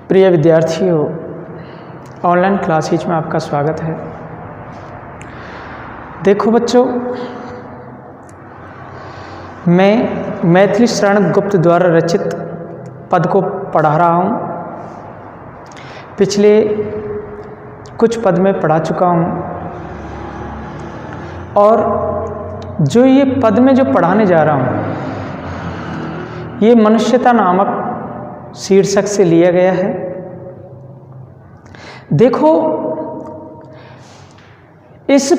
प्रिय विद्यार्थियों, online classes में आपका स्वागत है। देखो बच्चों, मैं मैथिली शरण गुप्त द्वारा रचित पद को पढ़ा रहा हूँ। पिछले कुछ पद में पढ़ा चुका हूँ और जो ये पद में जो पढ़ाने जा रहा हूँ ये मनुष्यता नामक शीर्षक से लिया गया है। देखो, इस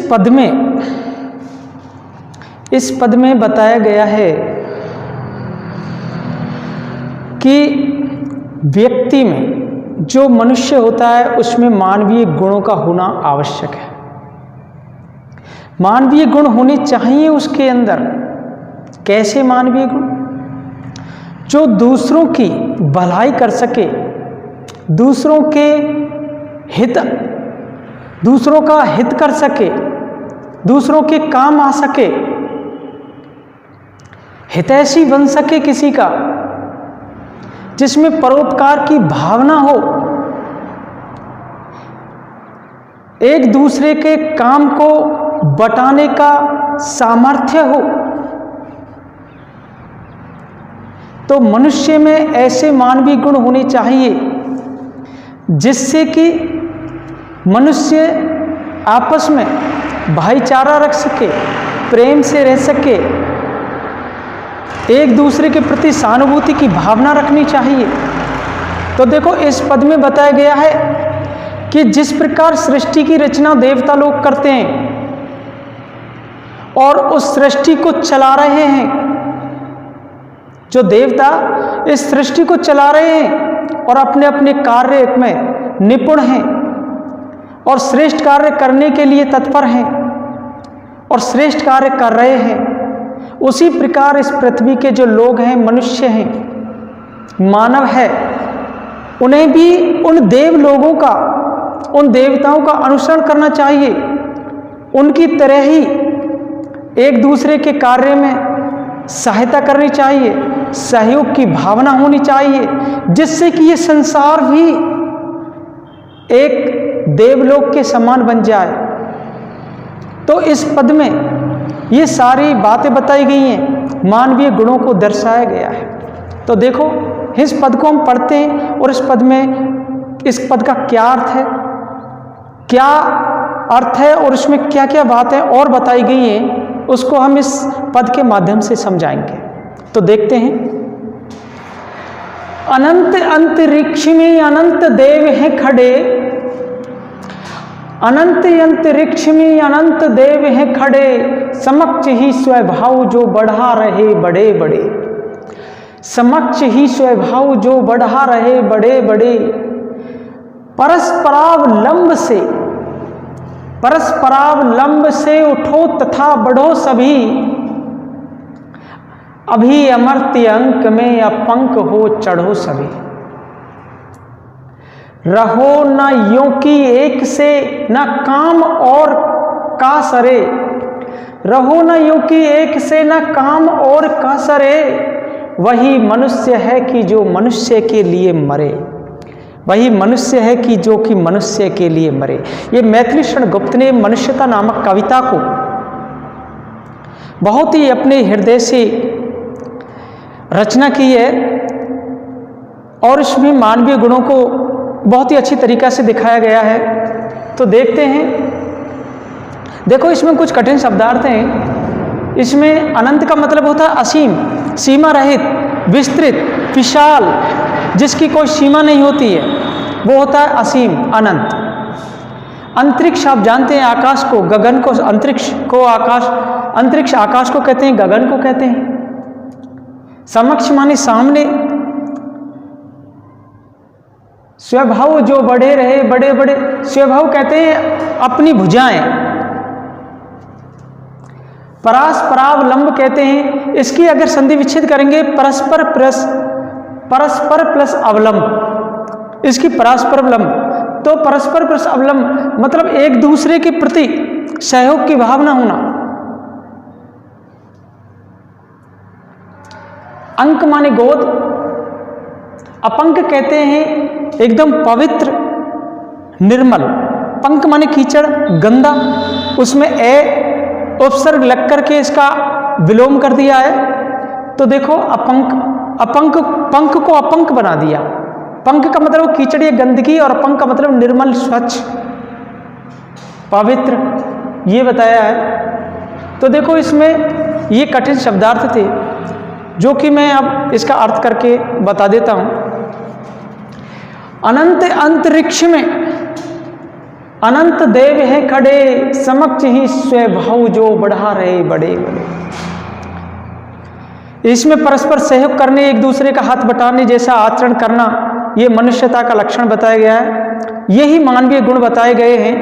पद में बताया गया है कि व्यक्ति में जो मनुष्य होता है उसमें मानवीय गुणों का होना आवश्यक है। मानवीय गुण होने चाहिए उसके अंदर। कैसे मानवीय गुण? जो दूसरों की भलाई कर सके, दूसरों का हित कर सके, दूसरों के काम आ सके, हितैषी बन सके किसी का, जिसमें परोपकार की भावना हो, एक दूसरे के काम को बटाने का सामर्थ्य हो, तो मनुष्य में ऐसे मानवीय गुण होने चाहिए जिससे कि मनुष्य आपस में भाईचारा रख सके, प्रेम से रह सके, एक दूसरे के प्रति सहानुभूति की भावना रखनी चाहिए। तो देखो, इस पद में बताया गया है कि जिस प्रकार सृष्टि की रचना देवता लोग करते हैं और उस सृष्टि को चला रहे हैं, जो देवता इस सृष्टि को चला रहे हैं और अपने अपने कार्य में निपुण हैं और श्रेष्ठ कार्य करने के लिए तत्पर हैं और श्रेष्ठ कार्य कर रहे हैं, उसी प्रकार इस पृथ्वी के जो लोग हैं, मनुष्य हैं, मानव है, उन्हें भी उन देव लोगों का, उन देवताओं का अनुसरण करना चाहिए। उनकी तरह ही एक दूसरे के कार्य में सहायता करनी चाहिए, सहयोग की भावना होनी चाहिए, जिससे कि ये संसार भी एक देवलोक के समान बन जाए। तो इस पद में ये सारी बातें बताई गई हैं, मानवीय गुणों को दर्शाया गया है। तो देखो, इस पद को हम पढ़ते हैं और इस पद का क्या अर्थ है और इसमें क्या क्या बातें और बताई गई हैं, उसको हम इस पद के माध्यम से समझाएंगे। तो देखते हैं। अनंत अंतरिक्ष में अनंत देव हैं खड़े, अनंत अंतरिक्ष में अनंत देव हैं खड़े, समक्ष ही स्वभाव जो बढ़ा रहे बड़े बड़े, समक्ष ही स्वभाव जो बढ़ा रहे बड़े बड़े, परस्परावलंब से उठो तथा बढ़ो सभी, अभी अमर्त्य अंक में अपंक हो चढ़ो सभी। रहो न यों की एक से न काम और का सरे, रहो न यों की एक से न काम और का सरे, वही मनुष्य है कि जो मनुष्य के लिए मरे, वही मनुष्य है कि जो कि मनुष्य के लिए मरे। ये मैथिली शरण गुप्त ने मनुष्यता नामक कविता को बहुत ही अपने हृदय से रचना की है और इसमें मानवीय गुणों को बहुत ही अच्छी तरीक़ा से दिखाया गया है। तो देखते हैं। देखो, इसमें कुछ कठिन शब्दार्थ हैं। इसमें अनंत का मतलब होता है असीम, सीमा रहित, विस्तृत, विशाल, जिसकी कोई सीमा नहीं होती है, वो होता है असीम, अनंत। अंतरिक्ष, आप जानते हैं आकाश को, गगन को, अंतरिक्ष को आकाश, अंतरिक्ष आकाश को कहते हैं, गगन को कहते हैं। समक्ष माने सामने, स्वभाव जो बढ़े रहे बड़े बड़े, स्वभाव कहते हैं अपनी भुजाएं। परास्परावलंब कहते हैं, इसकी अगर संधि विच्छेद करेंगे परस्पर प्लस अवलंब, इसकी परस्पर अवलंब, तो परस्पर प्लस अवलंब मतलब एक दूसरे के प्रति सहयोग की भावना होना। अंक माने गोद, अपंक कहते हैं एकदम पवित्र निर्मल, पंक माने कीचड़ गंदा, उसमें ए उपसर्ग लग करके इसका विलोम कर दिया है। तो देखो अपंक पंक को अपंक बना दिया। पंक का मतलब कीचड़ या गंदगी, और अपंक का मतलब निर्मल स्वच्छ पवित्र, ये बताया है। तो देखो इसमें ये कठिन शब्दार्थ थे जो कि मैं अब इसका अर्थ करके बता देता हूं। अनंत अंतरिक्ष में अनंत देव हैं खड़े, समक्ष ही स्वभाव जो बढ़ा रहे बड़े बड़े। इसमें परस्पर सहयोग करने, एक दूसरे का हाथ बटाने जैसा आचरण करना, ये मनुष्यता का लक्षण बताया गया है। यही मानवीय गुण बताए गए हैं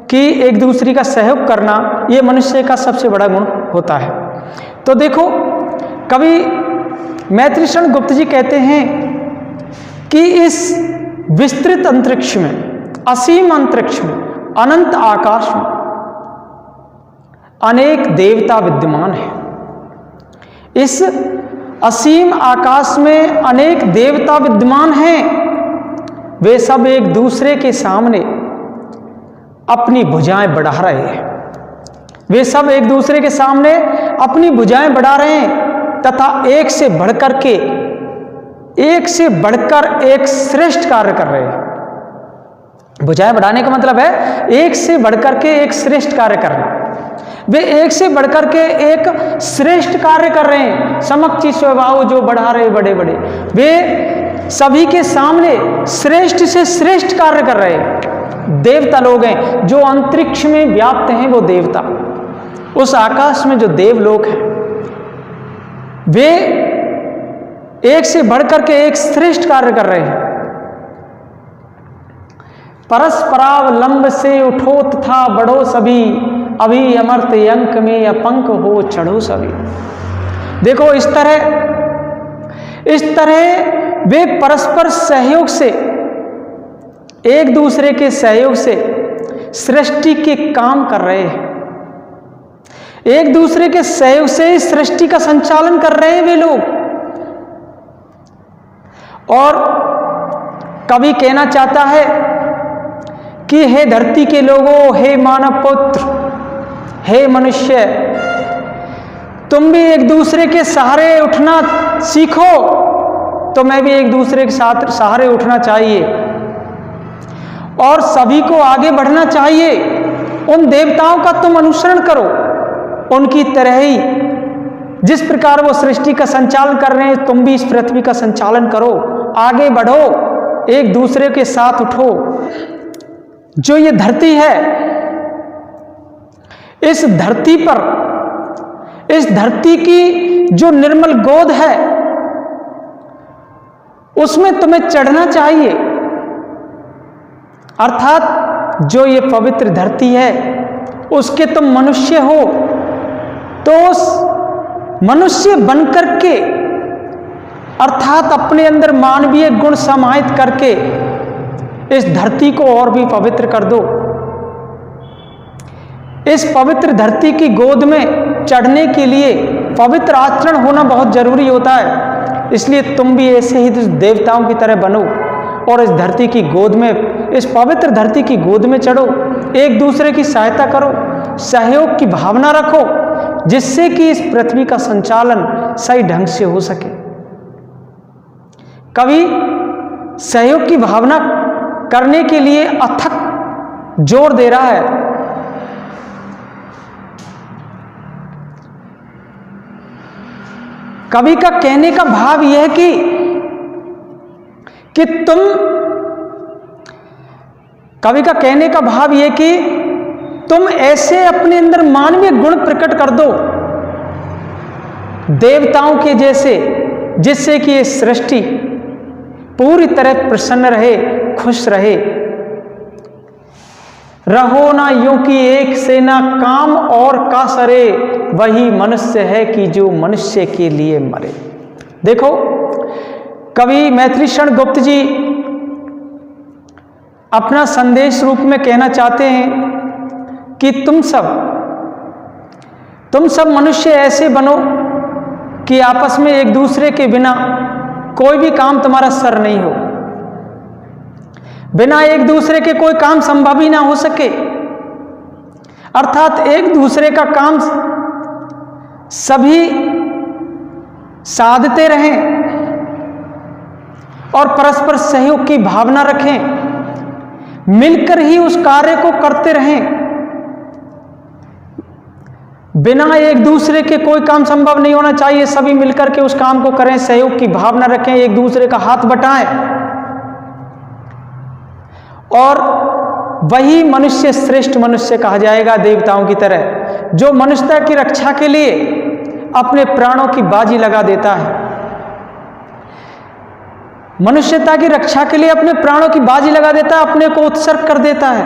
कि एक दूसरे का सहयोग करना ये मनुष्य का सबसे बड़ा गुण होता है। तो देखो कवि मैत्रीशरण गुप्त जी कहते हैं कि इस विस्तृत अंतरिक्ष में, असीम अंतरिक्ष में, अनंत आकाश में अनेक देवता विद्यमान हैं। इस असीम आकाश में अनेक देवता विद्यमान हैं। वे सब एक दूसरे के सामने अपनी भुजाएं बढ़ा रहे हैं। वे सब एक दूसरे के सामने अपनी भुजाएं बढ़ा रहे हैं तथा एक से बढ़कर एक श्रेष्ठ कार्य कर रहे हैं। भुजाएं बढ़ाने का मतलब है एक से बढ़कर के एक श्रेष्ठ कार्य करना। वे एक से बढ़कर के एक श्रेष्ठ कार्य कर रहे हैं। समक्ष स्वभाव जो बढ़ा रहे बड़े बड़े, वे सभी के सामने श्रेष्ठ से श्रेष्ठ कार्य कर रहे हैं। देवता लोग हैं जो अंतरिक्ष में व्याप्त हैं, वो देवता, उस आकाश में जो देवलोक हैं, वे एक से बढ़कर के एक श्रेष्ठ कार्य कर रहे हैं। परस्परावलंब से उठो तथा बढ़ो सभी, अभी अमर्त अंक में अपंक हो चढ़ो सभी। देखो इस तरह वे परस्पर सहयोग से, एक दूसरे के सहयोग से सृष्टि के काम कर रहे हैं। एक दूसरे के सहयोग से सृष्टि का संचालन कर रहे हैं वे लोग। और कवि कहना चाहता है कि हे धरती के लोगों, हे मानव पुत्र, हे मनुष्य, तुम भी एक दूसरे के सहारे उठना सीखो। तो मैं भी एक दूसरे के साथ सहारे उठना चाहिए और सभी को आगे बढ़ना चाहिए। उन देवताओं का तुम अनुसरण करो, उनकी तरह ही जिस प्रकार वो सृष्टि का संचालन कर रहे हैं, तुम भी इस पृथ्वी का संचालन करो, आगे बढ़ो, एक दूसरे के साथ उठो। जो ये धरती है, इस धरती पर, इस धरती की जो निर्मल गोद है, उसमें तुम्हें चढ़ना चाहिए। अर्थात जो ये पवित्र धरती है उसके तुम मनुष्य हो, तो उस मनुष्य बनकर के, अर्थात अपने अंदर मानवीय गुण समाहित करके इस धरती को और भी पवित्र कर दो। इस पवित्र धरती की गोद में चढ़ने के लिए पवित्र आचरण होना बहुत जरूरी होता है। इसलिए तुम भी ऐसे ही देवताओं की तरह बनो और इस धरती की गोद में, इस पवित्र धरती की गोद में चढ़ो, एक दूसरे की सहायता करो, सहयोग की भावना रखो, जिससे कि इस पृथ्वी का संचालन सही ढंग से हो सके। कवि सहयोग की भावना करने के लिए अथक जोर दे रहा है। कवि का कहने का भाव यह है कि कवि का कहने का भाव यह कि तुम ऐसे अपने अंदर मानवीय गुण प्रकट कर दो देवताओं के जैसे, जिससे कि ये सृष्टि पूरी तरह प्रसन्न रहे, खुश रहे। रहो ना यूं कि एक से ना काम और का सरे, वही मनुष्य है कि जो मनुष्य के लिए मरे। देखो कवि मैत्रीशरण गुप्त जी अपना संदेश रूप में कहना चाहते हैं कि तुम सब मनुष्य ऐसे बनो कि आपस में एक दूसरे के बिना कोई भी काम तुम्हारा सर नहीं हो। बिना एक दूसरे के कोई काम संभव ही ना हो सके। अर्थात एक दूसरे का काम सभी साधते रहें और परस्पर सहयोग की भावना रखें, मिलकर ही उस कार्य को करते रहें। बिना एक दूसरे के कोई काम संभव नहीं होना चाहिए। सभी मिलकर के उस काम को करें, सहयोग की भावना रखें, एक दूसरे का हाथ बटाएं, और वही मनुष्य श्रेष्ठ मनुष्य कहा जाएगा, देवताओं की तरह, जो मनुष्यता की रक्षा के लिए अपने प्राणों की बाजी लगा देता है। मनुष्यता की रक्षा के लिए अपने प्राणों की बाजी लगा देता है, अपने को उत्सर्ग कर देता है,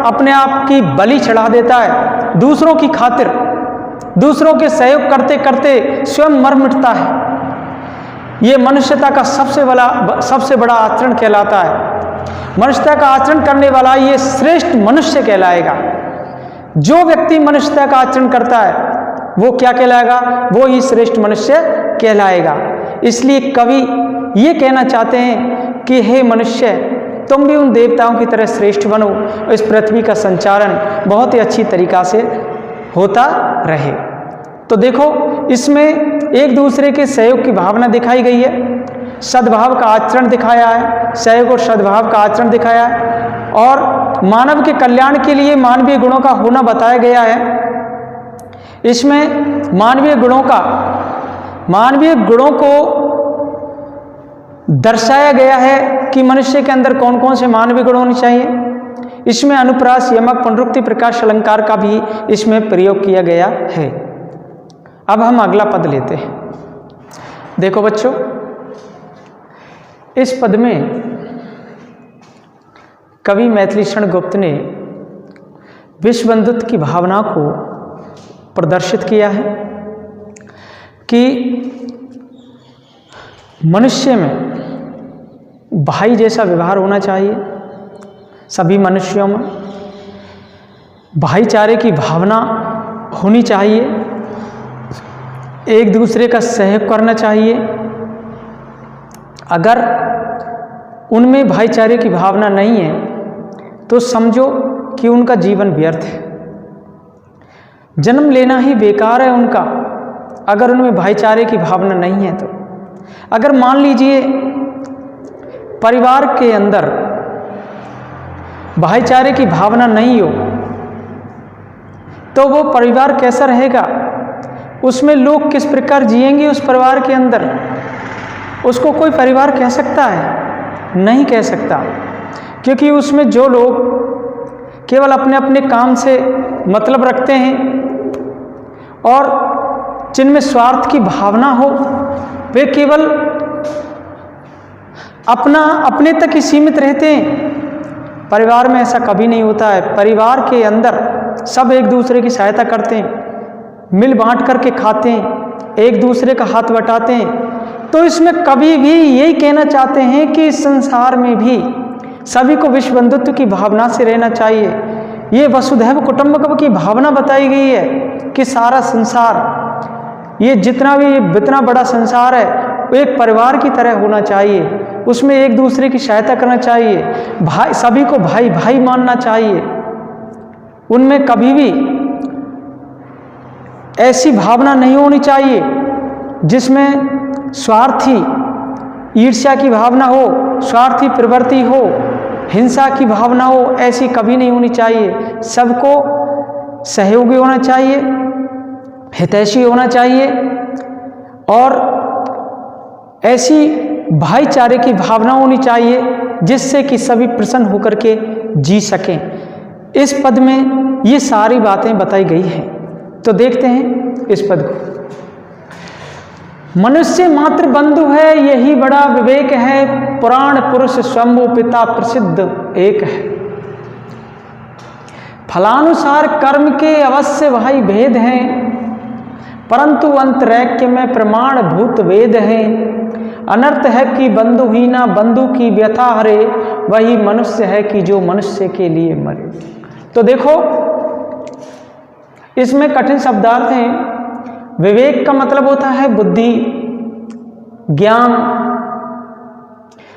अपने आप की बलि चढ़ा देता है दूसरों की खातिर। दूसरों के सहयोग करते करते स्वयं मर मिटता है। ये मनुष्यता का सबसे बड़ा आचरण कहलाता है। मनुष्यता का आचरण करने वाला ये श्रेष्ठ मनुष्य कहलाएगा। जो व्यक्ति मनुष्यता का आचरण करता है वो क्या कहलाएगा? वो ही श्रेष्ठ मनुष्य कहलाएगा। इसलिए कवि ये कहना चाहते हैं कि हे मनुष्य, तुम भी उन देवताओं की तरह श्रेष्ठ बनो, इस पृथ्वी का संचालन बहुत ही अच्छी तरीका से होता रहे। तो देखो, इसमें एक दूसरे के सहयोग की भावना दिखाई गई है, सद्भाव का आचरण दिखाया है, सहयोग और सद्भाव का आचरण दिखाया है, और मानव के कल्याण के लिए मानवीय गुणों का होना बताया गया है। इसमें मानवीय गुणों को दर्शाया गया है कि मनुष्य के अंदर कौन कौन से मानवीय गुण होने चाहिए। इसमें अनुप्रास, यमक, पुनरुक्ति, प्रकाश, अलंकार का भी इसमें प्रयोग किया गया है। अब हम अगला पद लेते हैं। देखो बच्चों, इस पद में कवि मैथिलीशरण गुप्त ने विश्व बंधुत्व की भावना को प्रदर्शित किया है कि मनुष्य में भाई जैसा व्यवहार होना चाहिए। सभी मनुष्यों में भाईचारे की भावना होनी चाहिए, एक दूसरे का सहयोग करना चाहिए। अगर उनमें भाईचारे की भावना नहीं है तो समझो कि उनका जीवन व्यर्थ है, जन्म लेना ही बेकार है उनका, अगर उनमें भाईचारे की भावना नहीं है तो। अगर मान लीजिए परिवार के अंदर भाईचारे की भावना नहीं हो तो वो परिवार कैसा रहेगा? उसमें लोग किस प्रकार जिएंगे उस परिवार के अंदर? उसको कोई परिवार कह सकता है? नहीं कह सकता, क्योंकि उसमें जो लोग केवल अपने अपने काम से मतलब रखते हैं और जिनमें स्वार्थ की भावना हो, वे केवल अपने तक ही सीमित रहते हैं। परिवार में ऐसा कभी नहीं होता है। परिवार के अंदर सब एक दूसरे की सहायता करते हैं, मिल बांट करके खाते हैं, एक दूसरे का हाथ बटाते हैं। तो इसमें कभी भी यही कहना चाहते हैं कि इस संसार में भी सभी को विश्व बंधुत्व की भावना से रहना चाहिए। ये वसुधैव कुटुंबकम की भावना बताई गई है कि सारा संसार, ये जितना बड़ा संसार है वो एक परिवार की तरह होना चाहिए, उसमें एक दूसरे की सहायता करना चाहिए, भाई सभी को भाई भाई मानना चाहिए। उनमें कभी भी ऐसी भावना नहीं होनी चाहिए जिसमें स्वार्थी ईर्ष्या की भावना हो, स्वार्थी प्रवृत्ति हो, हिंसा की भावना हो, ऐसी कभी नहीं होनी चाहिए। सबको सहयोगी होना चाहिए, हितैषी होना चाहिए और ऐसी भाईचारे की भावना होनी चाहिए जिससे कि सभी प्रसन्न होकर के जी सकें। इस पद में ये सारी बातें बताई गई हैं। तो देखते हैं इस पद को। मनुष्य मात्र बंधु है, यही बड़ा विवेक है, पुराण पुरुष शंभु पिता प्रसिद्ध एक है। फलानुसार कर्म के अवश्य भाई भेद हैं, परंतु अंतरैक्य में प्रमाण भूत वेद हैं। अनर्थ है कि बंधु ही ना बंधु की व्यथा हरे, वही मनुष्य है कि जो मनुष्य के लिए मरे। तो देखो, इसमें कठिन शब्दार्थ हैं। विवेक का मतलब होता है बुद्धि, ज्ञान।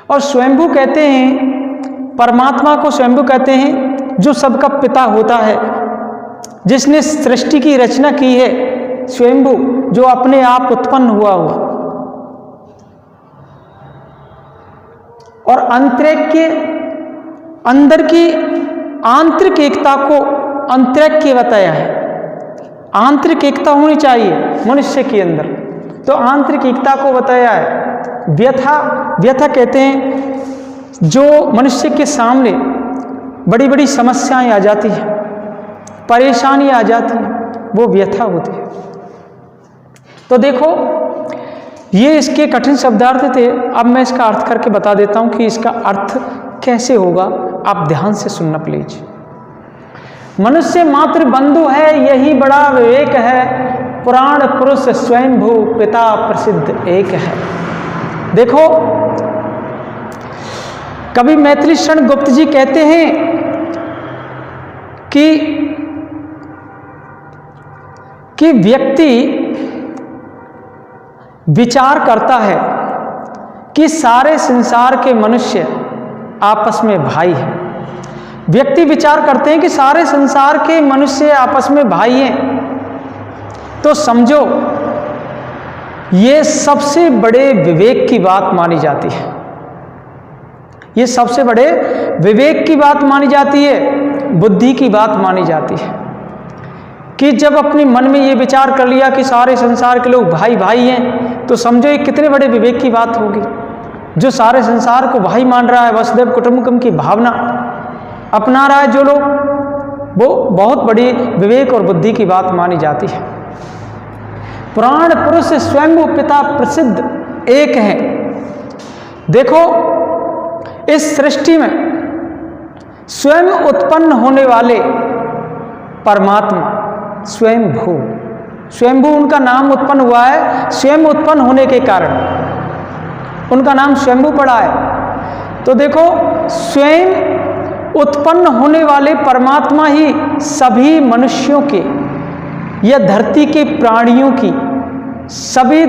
और स्वयंभू कहते हैं, परमात्मा को स्वयंभू कहते हैं जो सबका पिता होता है, जिसने सृष्टि की रचना की है। स्वयंभू जो अपने आप उत्पन्न हुआ हो। और अंतरिक के अंदर की आंतरिक एकता को अंतरिक बताया है। आंतरिक एकता होनी चाहिए मनुष्य के अंदर, तो आंतरिक एकता को बताया है। व्यथा कहते हैं जो मनुष्य के सामने बड़ी बड़ी समस्याएं आ जाती हैं, परेशानी आ जाती है, वो व्यथा होती है। तो देखो, ये इसके कठिन शब्दार्थ थे। अब मैं इसका अर्थ करके बता देता हूं कि इसका अर्थ कैसे होगा। आप ध्यान से सुनना प्लीज। मनुष्य मात्र बंधु है, यही बड़ा विवेक है, पुराण पुरुष स्वयंभू पिता प्रसिद्ध एक है। देखो, कवि मैथिली शरण गुप्त जी कहते हैं कि व्यक्ति विचार करता है कि सारे संसार के मनुष्य आपस में भाई हैं। व्यक्ति विचार करते हैं कि सारे संसार के मनुष्य आपस में भाई हैं, तो समझो ये सबसे बड़े विवेक की बात मानी जाती है। ये सबसे बड़े विवेक की बात मानी जाती है, बुद्धि की बात मानी जाती है कि जब अपने मन में ये विचार कर लिया कि सारे संसार के लोग भाई भाई हैं, तो समझो ये कितने बड़े विवेक की बात होगी। जो सारे संसार को भाई मान रहा है, वसुधैव कुटुंबकम की भावना अपना रहा है जो लोग, वो बहुत बड़ी विवेक और बुद्धि की बात मानी जाती है। पुराण पुरुष स्वयंभू पिता प्रसिद्ध एक है। देखो, इस सृष्टि में स्वयं उत्पन्न होने वाले परमात्मा स्वयंभू, स्वयंभू उनका नाम उत्पन्न हुआ है, स्वयं उत्पन्न होने के कारण उनका नाम स्वयंभू पड़ा है। तो देखो, स्वयं उत्पन्न होने वाले परमात्मा ही सभी मनुष्यों के या धरती के प्राणियों की, सभी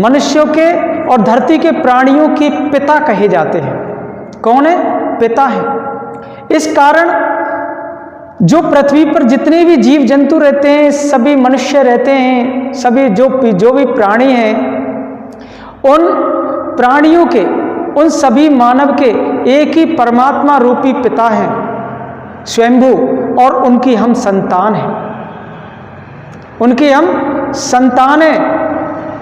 मनुष्यों के और धरती के प्राणियों के पिता कहे जाते हैं। कौन है? पिता है। इस कारण जो पृथ्वी पर जितने भी जीव जंतु रहते हैं, सभी मनुष्य रहते हैं, सभी जो भी प्राणी हैं, उन प्राणियों के, उन सभी मानव के एक ही परमात्मा रूपी पिता हैं स्वयंभू, और उनकी हम संतान हैं। उनकी हम संतान हैं,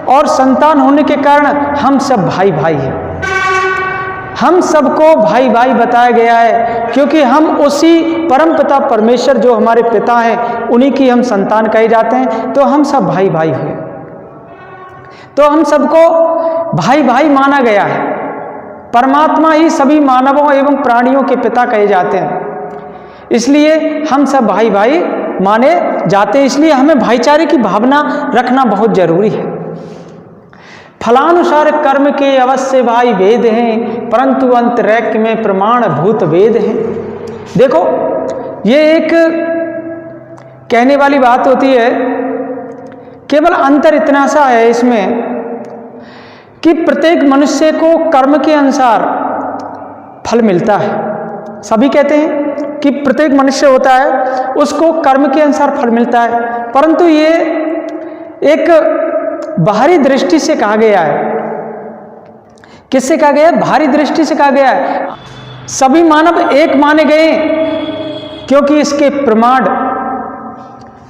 और संतान होने के कारण हम सब भाई भाई हैं। हम सबको भाई भाई बताया गया है, क्योंकि हम उसी परम पिता परमेश्वर जो हमारे पिता हैं, उन्हीं की हम संतान कहे जाते हैं। तो हम सब भाई भाई हुए, तो हम सबको भाई भाई माना गया है। परमात्मा ही सभी मानवों एवं प्राणियों के पिता कहे जाते हैं, इसलिए हम सब भाई भाई माने जाते हैं। इसलिए हमें भाईचारे की भावना रखना बहुत जरूरी है। फलानुसार कर्म के अवश्य भाई भेद हैं, परंतु अंतरैक्य में प्रमाण भूत वेद हैं। देखो, ये एक कहने वाली बात होती है, केवल अंतर इतना सा है इसमें कि प्रत्येक मनुष्य को कर्म के अनुसार फल मिलता है। सभी कहते हैं कि प्रत्येक मनुष्य होता है उसको कर्म के अनुसार फल मिलता है, परंतु ये एक बाहरी दृष्टि से कहा गया है। किससे कहा गया है? बाहरी दृष्टि से कहा गया है। सभी मानव एक माने गए क्योंकि इसके प्रमाण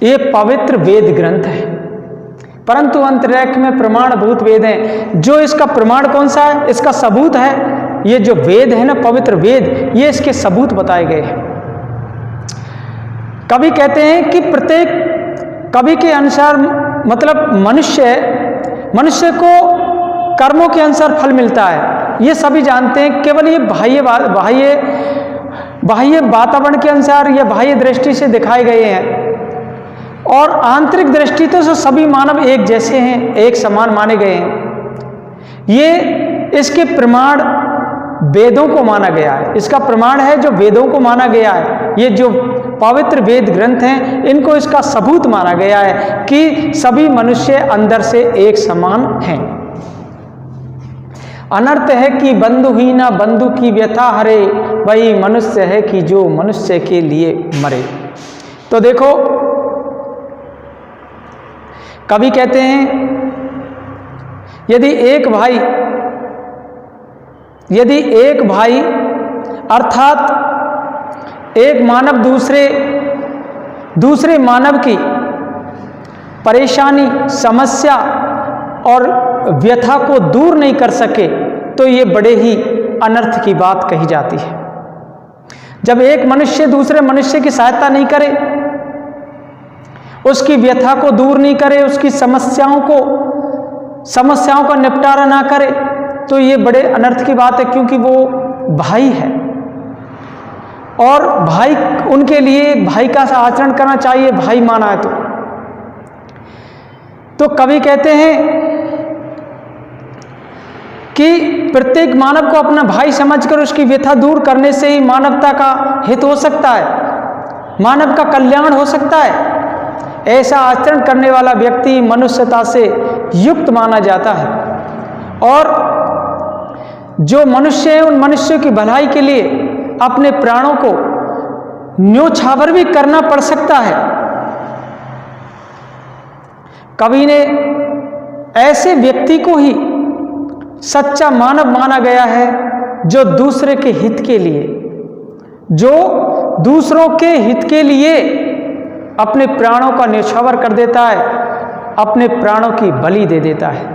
ये पवित्र वेद ग्रंथ है, परंतु अंतरैक्य में प्रमाण भूत वेद हैं। जो इसका प्रमाण कौन सा है? इसका सबूत है ये जो वेद है ना, पवित्र वेद, ये इसके सबूत बताए गए हैं। कवि कहते हैं कि प्रत्येक कवि के अनुसार, मतलब मनुष्य को कर्मों के अनुसार फल मिलता है, ये सभी जानते हैं। केवल ये बाह्य वातावरण के अनुसार या बाह्य दृष्टि से दिखाए गए हैं, और आंतरिक दृष्टि तो सभी मानव एक जैसे हैं, एक समान माने गए हैं। ये इसके प्रमाण वेदों को माना गया है। इसका प्रमाण है जो वेदों को माना गया है। ये जो पवित्र वेद ग्रंथ हैं, इनको इसका सबूत माना गया है कि सभी मनुष्य अंदर से एक समान हैं। अनर्थ है कि बंधुहीना बंधु की व्यथा हरे, वही मनुष्य है कि जो मनुष्य के लिए मरे। तो देखो, कवि कहते हैं यदि एक भाई अर्थात एक मानव दूसरे मानव की परेशानी, समस्या और व्यथा को दूर नहीं कर सके तो ये बड़े ही अनर्थ की बात कही जाती है। जब एक मनुष्य दूसरे मनुष्य की सहायता नहीं करे, उसकी व्यथा को दूर नहीं करे, उसकी समस्याओं का निपटारा ना करे, तो ये बड़े अनर्थ की बात है, क्योंकि वो भाई है और भाई, उनके लिए भाई का सा आचरण करना चाहिए, भाई माना है तो कवि कहते हैं कि प्रत्येक मानव को अपना भाई समझकर उसकी व्यथा दूर करने से ही मानवता का हित हो सकता है, मानव का कल्याण हो सकता है। ऐसा आचरण करने वाला व्यक्ति मनुष्यता से युक्त माना जाता है और जो मनुष्य है उन मनुष्यों की भलाई के लिए अपने प्राणों को न्योछावर भी करना पड़ सकता है। कवि ने ऐसे व्यक्ति को ही सच्चा मानव माना गया है जो दूसरे के हित के लिए, जो दूसरों के हित के लिए अपने प्राणों का न्योछावर कर देता है, अपने प्राणों की बलि दे देता है,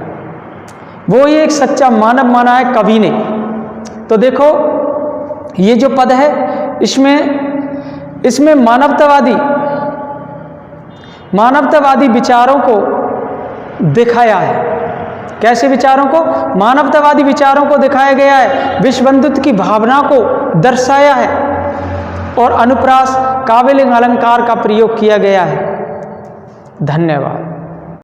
वो ही एक सच्चा मानव माना है कवि ने। तो देखो, ये जो पद है इसमें मानवतावादी विचारों को दिखाया है। कैसे विचारों को? मानवतावादी विचारों को दिखाया गया है, विश्व बंधुत्व की भावना को दर्शाया है और अनुप्रास, काव्यलिंग अलंकार का प्रयोग किया गया है। धन्यवाद।